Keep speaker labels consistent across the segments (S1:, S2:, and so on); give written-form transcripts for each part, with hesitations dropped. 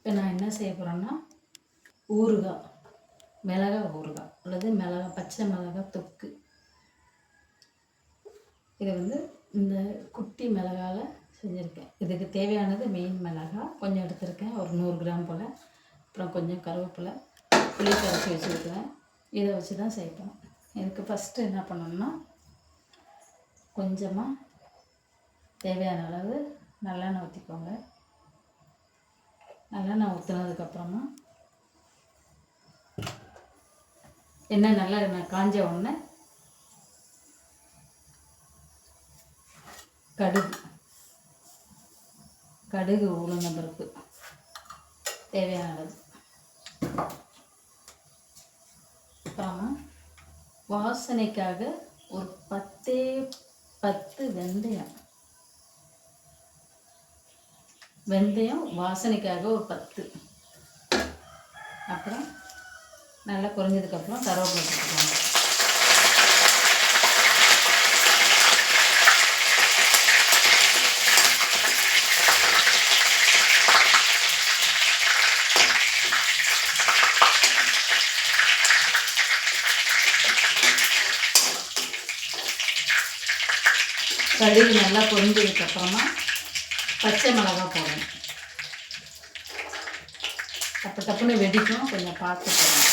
S1: இப்போ நான் என்ன செய்ய போகிறேன்னா ஊறுகாய், மிளகாய் ஊறுகாய் அல்லது பச்சை மிளகாய் தொக்கு. இதை வந்து இந்த குட்டி மிளகாவில் செஞ்சுருக்கேன். இதுக்கு தேவையானது மெயின் மிளகாய் கொஞ்சம் எடுத்துருக்கேன், ஒரு 100 கிராம் போல். அப்புறம் கொஞ்சம் கருவேப்பிலை, புளி கரைச்சி வச்சுருக்கிறேன். இதை வச்சு தான் செய்யணும். இதுக்கு ஃபஸ்ட்டு என்ன பண்ணணும்னா, கொஞ்சமாக தேவையான அளவு நல்லெண்ணெய் ஊற்றிக்கோங்க. நல்லெண்ணெய் ஊற்றினதுக்கப்புறமா எண்ணெய் நல்லா காஞ்ச உடனே கடுகு உளுந்தம் பருப்பு தேவையான அளவு. அப்புறமா வாசனைக்காக ஒரு 10 வெந்தயம் வாசனைக்காக ஒரு 10. அப்புறம் நல்லா குறைஞ்சதுக்கப்புறம் கருவேப்பிலை போட்டுக்கோங்க. கடுகு நல்லா பொரிஞ்சதுக்கப்புறமா பச்சை மிளகாய் போடணும். டப்புன்னு வெடிக்கும், கொஞ்சம் பார்த்து போடணும்.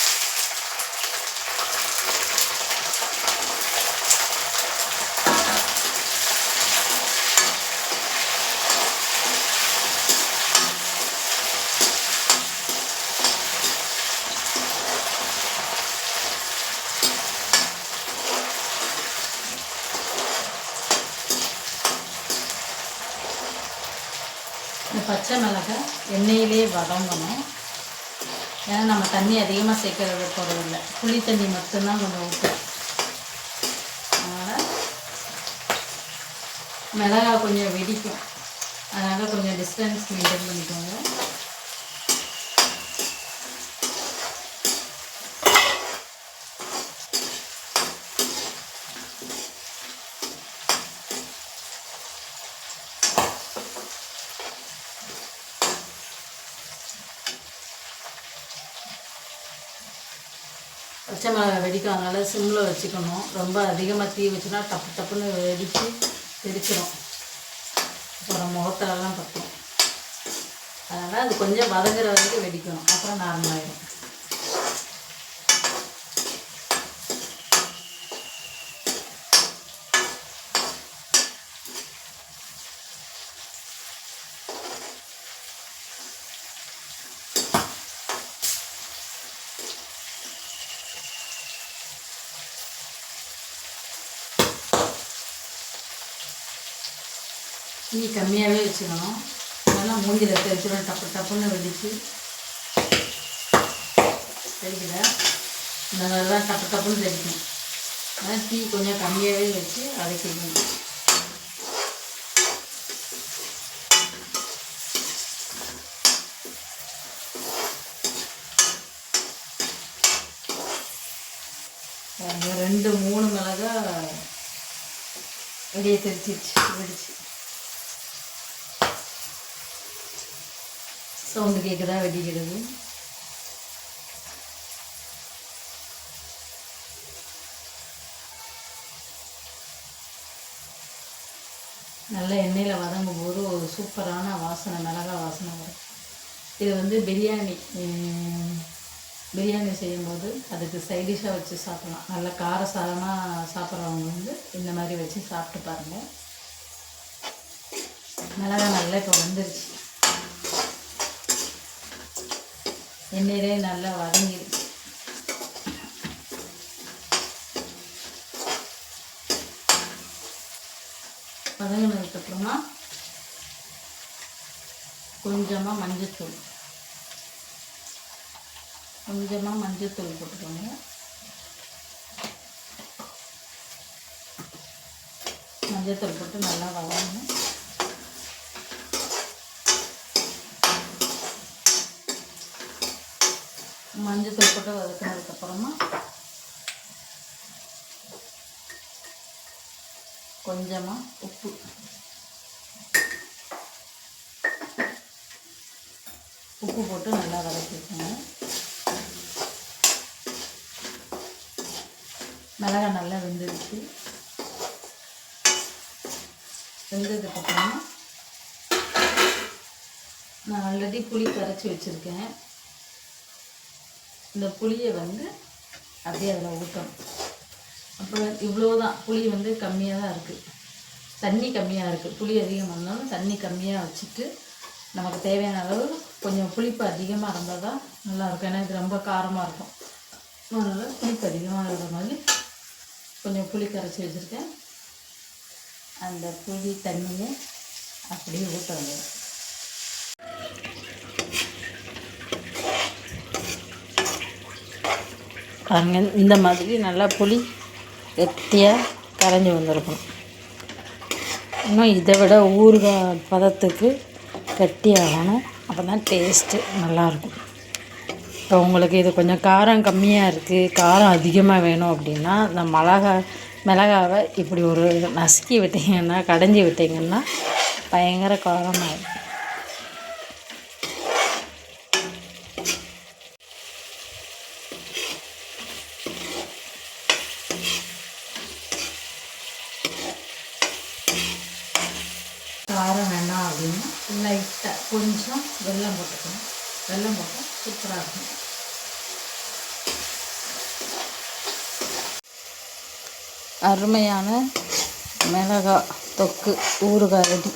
S1: இந்த பச்சை மிளகாய் எண்ணெயிலே வதங்கணும். ஏன்னா நம்ம தண்ணி அதிகமாக சேர்க்கறது போகிறதில்லை, புளி தண்ணி மட்டும்தான் கொஞ்சம் ஊற்றும். அதனால் மிளகாய் கொஞ்சம் வெடிக்கும், அதனால் கொஞ்சம் டிஸ்டன்ஸ் மெயின்டைன் பண்ணிக்கோங்க. பச்சை மிளகாய் வெடிக்கும், அதனால் சிம்மில் வச்சுக்கணும். ரொம்ப அதிகமாக தீ வச்சுன்னா டப்புன்னு வெடிச்சிடும், அப்புறம் முகத்திலலாம் பற்றும். அதனால் அது கொஞ்சம் வதங்குற வரைக்கும் வெடிக்கணும், அப்புறம் நார்மலாகிடும். தீ கம்மியாகவே வச்சுக்கணும், அதெல்லாம் மூஞ்சில் தெரிச்சிடும், டப்புன்னு வெடிச்சு தெரிக்கல. இந்த மாதிரிலாம் டப்புன்னு தெரிக்கணும். அதான் தீ கொஞ்சம் கம்மியாகவே வச்சு அரைக்கணும். ரெண்டு 3 மிளகாய் வெளியே தெரிச்சிருச்சு, வெடிச்சு. சவுண்டு கேட்குதா வெடிக்கிறது? நல்ல எண்ணெயில் வதங்கும் போது ஒரு சூப்பரான வாசனை, மிளகாய் வாசனை வரும். இது வந்து பிரியாணி செய்யும்போது அதுக்கு சைடிஷாக வச்சு சாப்பிட்லாம். நல்ல காரசாரமாக சாப்பிட்றவங்க வந்து இந்த மாதிரி வச்சு சாப்பிட்டு பாருங்கள். மிளகாய் நல்லா இப்போ வந்துருச்சு, எண்ணெயிலே நல்லா வதங்கிடுச்சு. வதங்கினதுக்கப்புறமா கொஞ்சமாக மஞ்சத்தூள் போட்டுக்கோங்க. மஞ்சத்தூள் போட்டு நல்லா வதங்கணும். மஞ்சத்தூள் போட்டு வதக்கினதுக்கப்புறமா கொஞ்சமாக உப்பு, உப்பு போட்டு நல்லா வதக்கிக்கோங்க. மிளகாய் நல்லா வெந்துடுச்சு. வெந்ததுக்கப்புறமா நான் ஆல்ரெடி புளி கரைச்சி வச்சுருக்கேன். இந்த புளியை வந்து அப்படியே அதில் ஊற்றணும். அப்புறம் இவ்வளோதான், புளி வந்து கம்மியாக தான் இருக்குது, தண்ணி கம்மியாக இருக்குது. புளி அதிகமாக இருந்தாலும் தண்ணி கம்மியாக வச்சுட்டு நமக்கு தேவையான அளவு கொஞ்சம் புளிப்பு அதிகமாக இருந்தால் தான் நல்லாயிருக்கும். ஏன்னா இது ரொம்ப காரமாக இருக்கும். அதனால் புளிப்பு அதிகமாக இருக்கிற மாதிரி கொஞ்சம் புளி கரைச்சி வச்சுருக்கேன். அந்த புளி தண்ணியை அப்படியே ஊற்ற வேண்டியது. பாருங்க, இந்த மாதிரி நல்லா புளி கெட்டியாக கரைஞ்சி வந்துருக்கணும். இன்னும் இதை விட ஊறுகாய் பதத்துக்கு கட்டியாகணும். அப்போ தான் டேஸ்ட்டு நல்லாயிருக்கும். இப்போ உங்களுக்கு இது கொஞ்சம் காரம் கம்மியாக இருக்குது, காரம் அதிகமாக வேணும் அப்படின்னா இந்த மிளகாவை இப்படி ஒரு நசுக்கி விட்டிங்கன்னா, கடைஞ்சி விட்டிங்கன்னா பயங்கர காரமாகிடும். காரம் வேணாம் அப்படின்னா லைட்டாக கொஞ்சம் வெல்லம் போட்டுக்கணும். வெல்லம் போட்டால் சூப்பராக இருக்கும். அருமையான மிளகாய் தொக்கு ஊறுகாய் ரெடி.